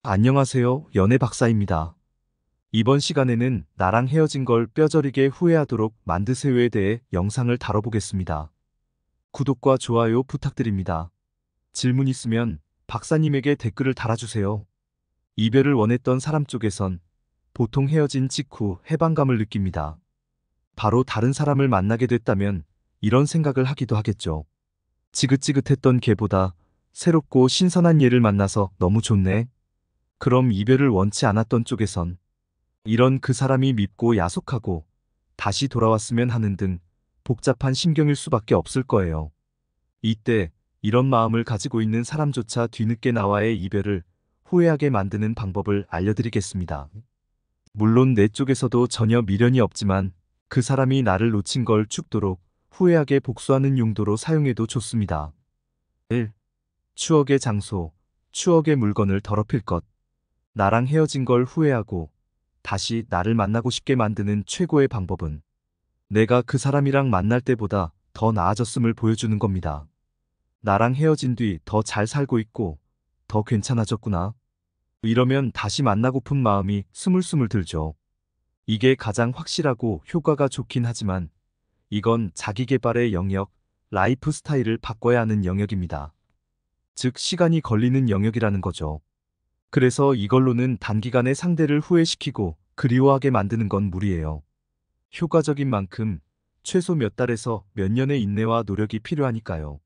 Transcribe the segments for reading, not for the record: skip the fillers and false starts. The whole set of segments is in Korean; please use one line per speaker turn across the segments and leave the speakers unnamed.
안녕하세요. 연애 박사입니다. 이번 시간에는 나랑 헤어진 걸 뼈저리게 후회하도록 만드세요에 대해 영상을 다뤄보겠습니다. 구독과 좋아요 부탁드립니다. 질문 있으면 박사님에게 댓글을 달아주세요. 이별을 원했던 사람 쪽에선 보통 헤어진 직후 해방감을 느낍니다. 바로 다른 사람을 만나게 됐다면 이런 생각을 하기도 하겠죠. 지긋지긋했던 걔보다 새롭고 신선한 얘를 만나서 너무 좋네. 그럼 이별을 원치 않았던 쪽에선 이런 그 사람이 밉고 야속하고 다시 돌아왔으면 하는 등 복잡한 심경일 수밖에 없을 거예요. 이때 이런 마음을 가지고 있는 사람조차 뒤늦게 나와의 이별을 후회하게 만드는 방법을 알려드리겠습니다. 물론 내 쪽에서도 전혀 미련이 없지만 그 사람이 나를 놓친 걸 죽도록 후회하게 복수하는 용도로 사용해도 좋습니다. 1. 추억의 장소, 추억의 물건을 더럽힐 것. 나랑 헤어진 걸 후회하고 다시 나를 만나고 싶게 만드는 최고의 방법은 내가 그 사람이랑 만날 때보다 더 나아졌음을 보여주는 겁니다. 나랑 헤어진 뒤 더 잘 살고 있고 더 괜찮아졌구나. 이러면 다시 만나고픈 마음이 스물스물 들죠. 이게 가장 확실하고 효과가 좋긴 하지만 이건 자기 개발의 영역, 라이프 스타일을 바꿔야 하는 영역입니다. 즉 시간이 걸리는 영역이라는 거죠. 그래서 이걸로는 단기간에 상대를 후회시키고 그리워하게 만드는 건 무리예요. 효과적인 만큼 최소 몇 달에서 몇 년의 인내와 노력이 필요하니까요.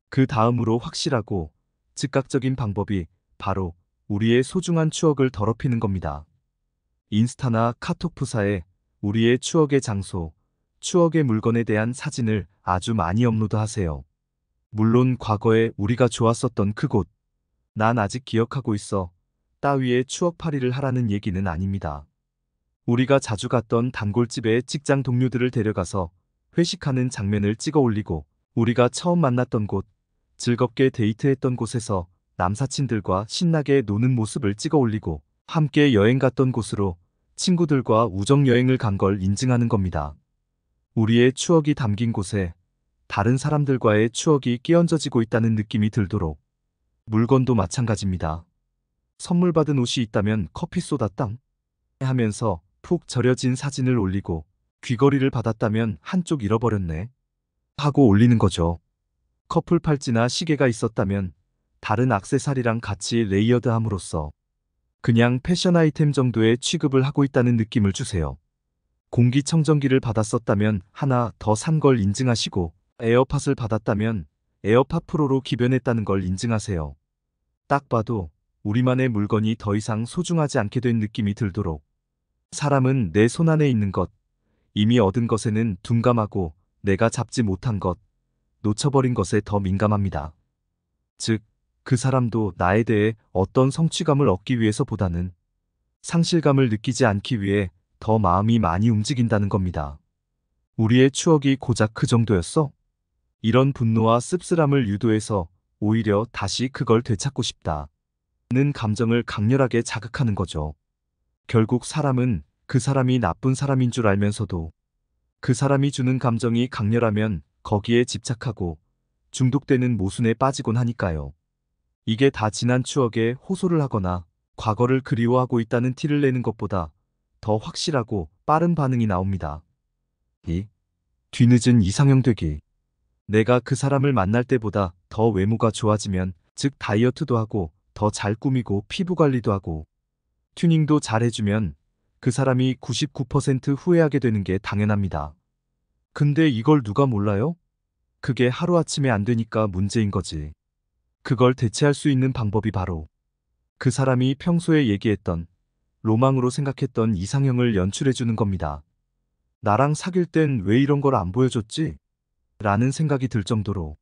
그 다음으로 확실하고 즉각적인 방법이 바로 우리의 소중한 추억을 더럽히는 겁니다. 인스타나 카톡 프사에 우리의 추억의 장소, 추억의 물건에 대한 사진을 아주 많이 업로드하세요. 물론 과거에 우리가 좋았었던 그곳, 난 아직 기억하고 있어 따위의 추억팔이를 하라는 얘기는 아닙니다. 우리가 자주 갔던 단골집에 직장 동료들을 데려가서 회식하는 장면을 찍어 올리고 우리가 처음 만났던 곳, 즐겁게 데이트했던 곳에서 남사친들과 신나게 노는 모습을 찍어 올리고 함께 여행 갔던 곳으로 친구들과 우정여행을 간 걸 인증하는 겁니다. 우리의 추억이 담긴 곳에 다른 사람들과의 추억이 끼얹어지고 있다는 느낌이 들도록 물건도 마찬가지입니다. 선물 받은 옷이 있다면 커피 쏟았당 하면서 푹 절여진 사진을 올리고 귀걸이를 받았다면 한쪽 잃어버렸네 하고 올리는 거죠. 커플 팔찌나 시계가 있었다면 다른 액세서리랑 같이 레이어드함으로써 그냥 패션 아이템 정도의 취급을 하고 있다는 느낌을 주세요. 공기청정기를 받았었다면 하나 더 산 걸 인증하시고 에어팟을 받았다면 에어팟 프로로 기변했다는 걸 인증하세요. 딱 봐도 우리만의 물건이 더 이상 소중하지 않게 된 느낌이 들도록 사람은 내 손안에 있는 것, 이미 얻은 것에는 둔감하고 내가 잡지 못한 것, 놓쳐버린 것에 더 민감합니다. 즉, 그 사람도 나에 대해 어떤 성취감을 얻기 위해서보다는 상실감을 느끼지 않기 위해 더 마음이 많이 움직인다는 겁니다. 우리의 추억이 고작 그 정도였어? 이런 분노와 씁쓸함을 유도해서 오히려 다시 그걸 되찾고 싶다. 는 감정을 강렬하게 자극하는 거죠. 결국 사람은 그 사람이 나쁜 사람인 줄 알면서도 그 사람이 주는 감정이 강렬하면 거기에 집착하고 중독되는 모순에 빠지곤 하니까요. 이게 다 지난 추억에 호소를 하거나 과거를 그리워하고 있다는 티를 내는 것보다 더 확실하고 빠른 반응이 나옵니다. 2. 뒤늦은 이상형 되기. 내가 그 사람을 만날 때보다 더 외모가 좋아지면, 즉 다이어트도 하고 더 잘 꾸미고 피부 관리도 하고 튜닝도 잘 해주면 그 사람이 99% 후회하게 되는 게 당연합니다. 근데 이걸 누가 몰라요? 그게 하루아침에 안 되니까 문제인 거지. 그걸 대체할 수 있는 방법이 바로 그 사람이 평소에 얘기했던 로망으로 생각했던 이상형을 연출해주는 겁니다. 나랑 사귈 땐 왜 이런 걸 안 보여줬지? 라는 생각이 들 정도로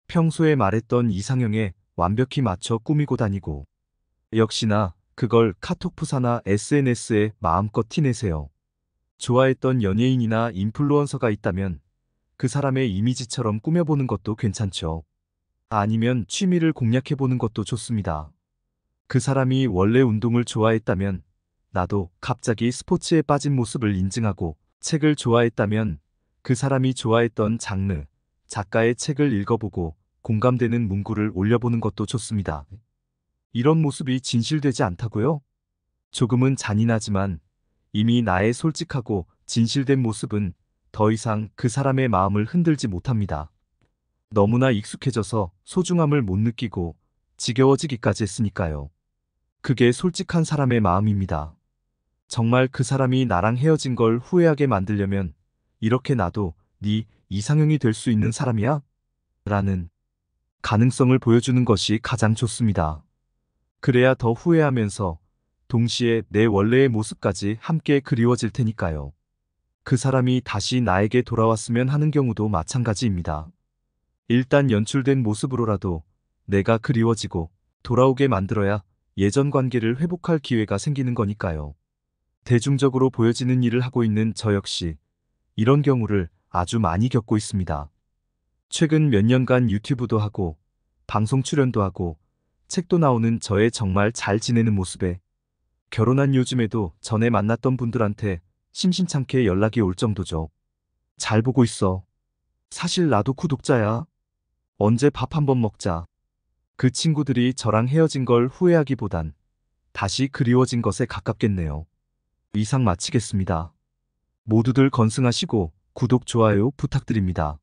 평소에 말했던 이상형에 완벽히 맞춰 꾸미고 다니고 역시나 그걸 카톡 프사나 SNS에 마음껏 티내세요. 좋아했던 연예인이나 인플루언서가 있다면 그 사람의 이미지처럼 꾸며보는 것도 괜찮죠. 아니면 취미를 공략해보는 것도 좋습니다. 그 사람이 원래 운동을 좋아했다면 나도 갑자기 스포츠에 빠진 모습을 인증하고, 책을 좋아했다면 그 사람이 좋아했던 장르, 작가의 책을 읽어보고 공감되는 문구를 올려보는 것도 좋습니다. 이런 모습이 진실되지 않다고요? 조금은 잔인하지만 이미 나의 솔직하고 진실된 모습은 더 이상 그 사람의 마음을 흔들지 못합니다. 너무나 익숙해져서 소중함을 못 느끼고 지겨워지기까지 했으니까요. 그게 솔직한 사람의 마음입니다. 정말 그 사람이 나랑 헤어진 걸 후회하게 만들려면 이렇게 나도 네 이상형이 될 수 있는 사람이야? 라는 가능성을 보여주는 것이 가장 좋습니다. 그래야 더 후회하면서 동시에 내 원래의 모습까지 함께 그리워질 테니까요. 그 사람이 다시 나에게 돌아왔으면 하는 경우도 마찬가지입니다. 일단 연출된 모습으로라도 내가 그리워지고 돌아오게 만들어야 예전 관계를 회복할 기회가 생기는 거니까요. 대중적으로 보여지는 일을 하고 있는 저 역시 이런 경우를 아주 많이 겪고 있습니다. 최근 몇 년간 유튜브도 하고 방송 출연도 하고 책도 나오는 저의 정말 잘 지내는 모습에 결혼한 요즘에도 전에 만났던 분들한테 심심찮게 연락이 올 정도죠. 잘 보고 있어. 사실 나도 구독자야. 언제 밥 한번 먹자. 그 친구들이 저랑 헤어진 걸 후회하기보단 다시 그리워진 것에 가깝겠네요. 이상 마치겠습니다. 모두들 건승하시고 구독, 좋아요 부탁드립니다.